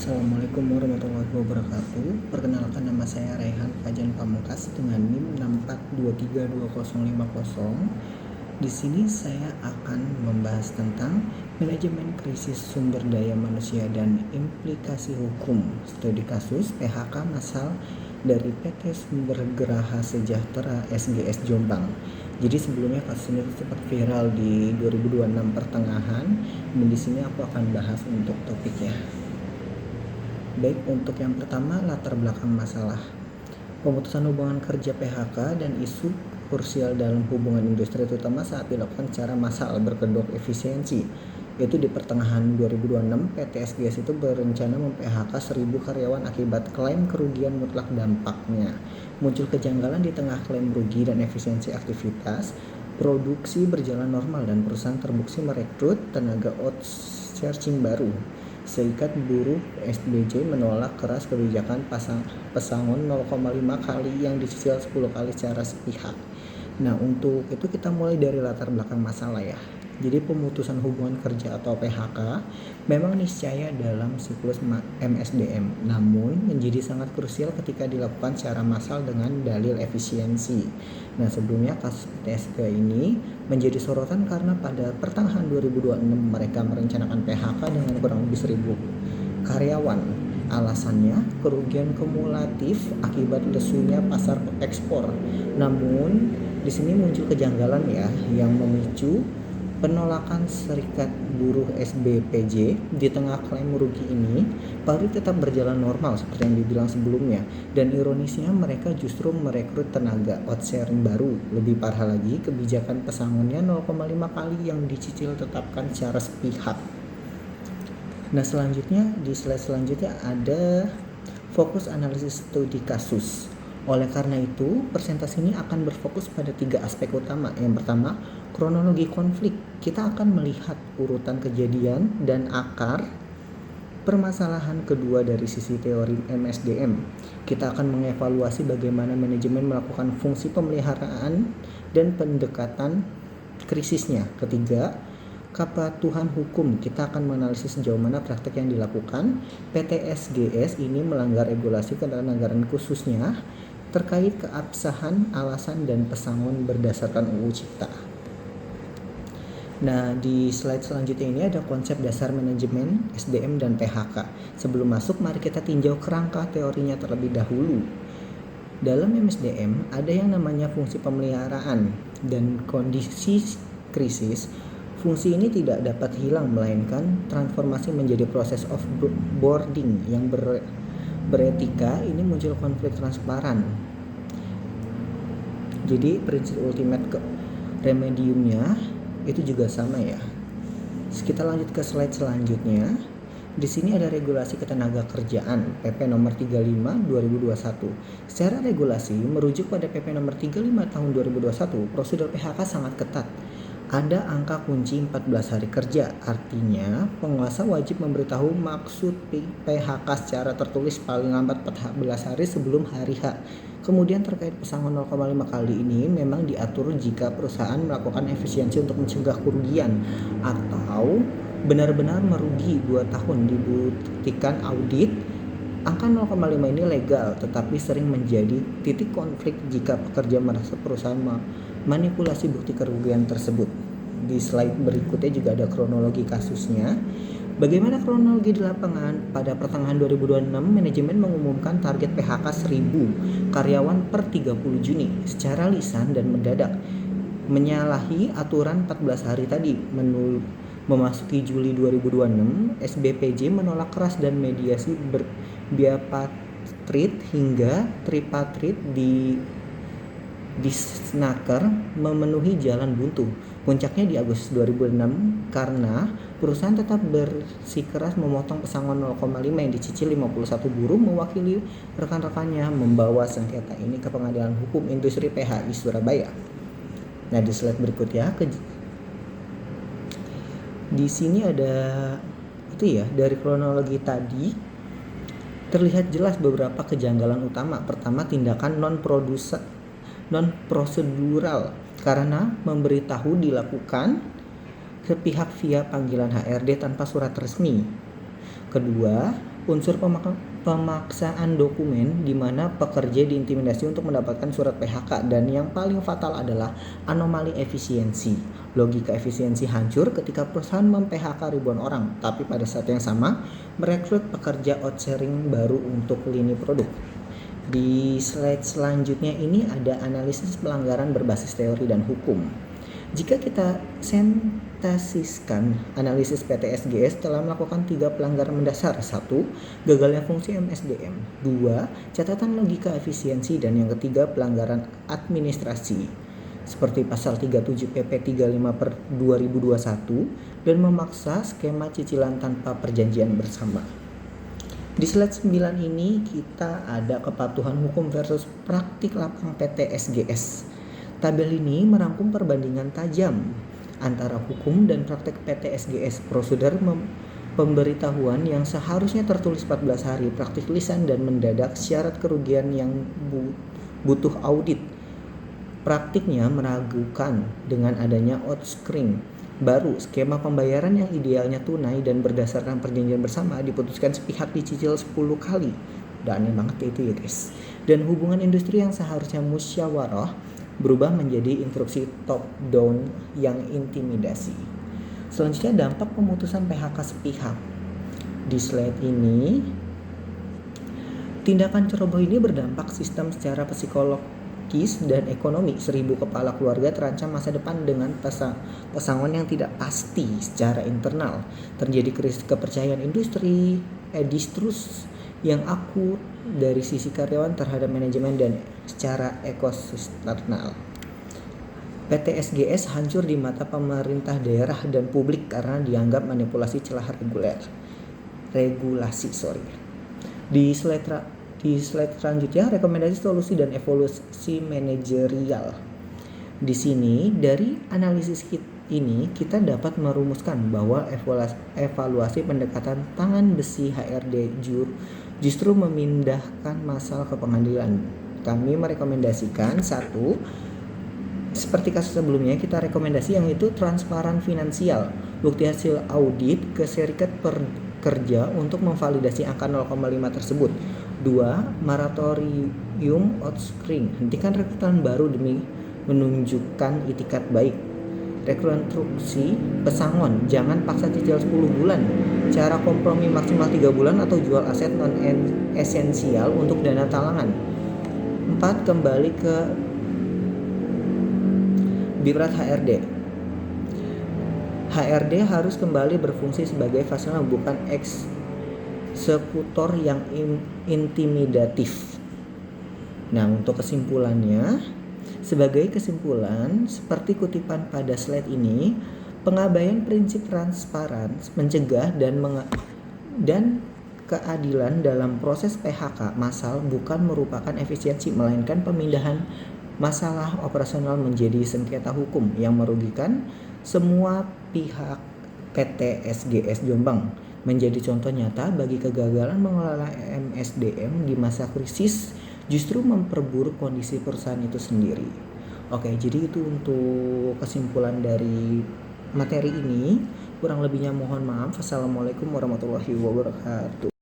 Assalamualaikum warahmatullahi wabarakatuh. Perkenalkan, nama saya Raihan Fajan Pamungkas dengan NIM 64232050. Di sini saya akan membahas tentang manajemen krisis sumber daya manusia dan implikasi hukum studi kasus PHK massal dari PT Sumber Geraha Sejahtera SGS Jombang. Jadi sebelumnya kasus ini sempat viral di 2026 pertengahan, dan di sini aku akan bahas untuk topiknya. Baik, untuk yang pertama, latar belakang masalah. Pemutusan hubungan kerja PHK dan isu krusial dalam hubungan industri, terutama saat dilakukan secara massal berkedok efisiensi. Yaitu di pertengahan 2026, PT SGS itu berencana mem-PHK 1.000 karyawan akibat klaim kerugian mutlak dampaknya. Muncul kejanggalan di tengah klaim rugi dan efisiensi aktivitas. Produksi berjalan normal dan perusahaan terbukti merekrut tenaga outsourcing baru. Serikat Buruh SBJ menolak keras kebijakan pesangon 0,5 kali yang dicicil 10 kali secara sepihak. Nah, untuk itu kita mulai dari latar belakang masalah ya. Jadi pemutusan hubungan kerja atau PHK memang niscaya dalam siklus MSDM, namun menjadi sangat krusial ketika dilakukan secara massal dengan dalil efisiensi. Nah, sebelumnya kasus PTSG ini menjadi sorotan karena pada pertengahan 2026 mereka merencanakan PHK dengan kurang lebih 1.000 karyawan. Alasannya kerugian kumulatif akibat lesunya pasar ekspor. Namun di sini muncul kejanggalan ya yang memicu penolakan Serikat Buruh SBPJ. Di tengah klaim rugi ini, pabrik tetap berjalan normal seperti yang dibilang sebelumnya. Dan ironisnya mereka justru merekrut tenaga outsourcing baru. Lebih parah lagi, kebijakan pesangonnya 0,5 kali yang dicicil tetapkan secara sepihak. Nah, selanjutnya di slide selanjutnya ada fokus analisis studi kasus. Oleh karena itu, presentasi ini akan berfokus pada 3 aspek utama. Yang pertama, kronologi konflik. Kita akan melihat urutan kejadian dan akar permasalahan. Kedua, dari sisi teori MSDM, kita akan mengevaluasi bagaimana manajemen melakukan fungsi pemeliharaan dan pendekatan krisisnya. Ketiga, kepatuhan hukum. Kita akan menganalisis sejauh mana praktek yang dilakukan PT SGS ini melanggar regulasi ketenagakerjaan khususnya terkait keabsahan alasan dan pesangon berdasarkan UU Cipta. Nah, di slide selanjutnya ini ada konsep dasar manajemen SDM dan PHK. Sebelum masuk, mari kita tinjau kerangka teorinya terlebih dahulu. Dalam MSDM ada yang namanya fungsi pemeliharaan dan kondisi krisis. Fungsi ini tidak dapat hilang, melainkan transformasi menjadi proses offboarding yang beretika. Ini muncul konflik transparan. Jadi prinsip ultimate remediumnya itu juga sama ya. Kita lanjut ke slide selanjutnya. Di sini ada regulasi ketenagakerjaan PP nomor 35 2021. Secara regulasi merujuk pada PP nomor 35 tahun 2021, prosedur PHK sangat ketat. Ada angka kunci 14 hari kerja, artinya penguasa wajib memberitahu maksud PHK secara tertulis paling lambat 14 hari sebelum hari H. Kemudian terkait pesangon 0,5 kali ini memang diatur jika perusahaan melakukan efisiensi untuk mencegah kerugian atau benar-benar merugi 2 tahun dibuktikan audit. Angka 0,5 ini legal, tetapi sering menjadi titik konflik jika pekerja merasa perusahaan manipulasi bukti kerugian tersebut. Di slide berikutnya juga ada kronologi kasusnya. Bagaimana kronologi di lapangan? Pada pertengahan 2026, manajemen mengumumkan target PHK 1.000 karyawan per 30 Juni secara lisan dan mendadak. Menyalahi aturan 14 hari tadi. Memasuki Juli 2026, SBPJ menolak keras dan mediasi bipartit hingga tripartit di Snaker memenuhi jalan buntu. Puncaknya di Agustus 2006 karena perusahaan tetap bersikeras memotong pesangon 0,5 yang dicicil 51 buruh. Mewakili rekan-rekannya membawa sengketa ini ke Pengadilan Hukum Industri PHI Surabaya. Nah, di slide berikutnya di sini ada itu ya, dari kronologi tadi terlihat jelas beberapa kejanggalan utama. Pertama, tindakan non prosedural karena memberitahu dilakukan ke pihak via panggilan HRD tanpa surat resmi. Kedua, unsur pemaksaan dokumen di mana pekerja diintimidasi untuk mendapatkan surat PHK, dan yang paling fatal adalah anomali efisiensi. Logika efisiensi hancur ketika perusahaan mem-PHK ribuan orang, tapi pada saat yang sama merekrut pekerja outsourcing baru untuk lini produk. Di slide selanjutnya ini ada analisis pelanggaran berbasis teori dan hukum. Jika kita sintesiskan, analisis PT-SGS telah melakukan 3 pelanggaran mendasar. 1. Gagalnya fungsi MSDM. 2. Catatan logika efisiensi. Dan yang ketiga, pelanggaran administrasi seperti pasal 37 PP 35/2021 dan memaksa skema cicilan tanpa perjanjian bersama. Di slide 9 ini kita ada kepatuhan hukum versus praktik lapang PT-SGS. Tabel ini merangkum perbandingan tajam antara hukum dan praktek PT-SGS. Prosedur pemberitahuan yang seharusnya tertulis 14 hari, praktik lisan dan mendadak, syarat kerugian yang butuh audit. Praktiknya meragukan dengan adanya outscreen baru. Skema pembayaran yang idealnya tunai dan berdasarkan perjanjian bersama diputuskan sepihak dicicil 10 kali. Udah aneh banget itu ya guys. Dan hubungan industri yang seharusnya musyawarah berubah menjadi instruksi top down yang intimidasi. Selanjutnya, dampak pemutusan PHK sepihak. Di slide ini, tindakan ceroboh ini berdampak sistem secara psikologis dan ekonomi. 1000 kepala keluarga terancam masa depan dengan pesangon yang tidak pasti secara internal. Terjadi krisis kepercayaan industri, distrust yang akut dari sisi karyawan terhadap manajemen dan secara ekosistemal. PT-SGS hancur di mata pemerintah daerah dan publik karena dianggap manipulasi celah regulasi. Di slide selanjutnya, rekomendasi solusi dan evolusi manajerial. Di sini dari analisis ini kita dapat merumuskan bahwa evaluasi pendekatan tangan besi HRD justru memindahkan masalah ke pengadilan. Kami merekomendasikan 1, seperti kasus sebelumnya kita rekomendasi yang itu transparan finansial, bukti hasil audit ke serikat pekerja untuk memvalidasi angka 0,5 tersebut. 2, moratorium outscreen, hentikan rekrutan baru demi menunjukkan itikat baik. Rekonstruksi pesangon, jangan paksa cicil 10 bulan. Cara kompromi maksimal 3 bulan atau jual aset non esensial untuk dana talangan. 4, kembali ke Bibrat HRD. HRD harus kembali berfungsi sebagai fasilitator, bukan eksekutor yang intimidatif. Nah, untuk kesimpulannya, sebagai kesimpulan, seperti kutipan pada slide ini, pengabaian prinsip transparan, mencegah dan keadilan dalam proses PHK massal bukan merupakan efisiensi, melainkan pemindahan masalah operasional menjadi sengketa hukum yang merugikan semua pihak. PT-SGS Jombang menjadi contoh nyata bagi kegagalan mengelola MSDM di masa krisis justru memperburuk kondisi perusahaan itu sendiri. Oke, jadi itu untuk kesimpulan dari materi ini. Kurang lebihnya mohon maaf. Assalamualaikum warahmatullahi wabarakatuh.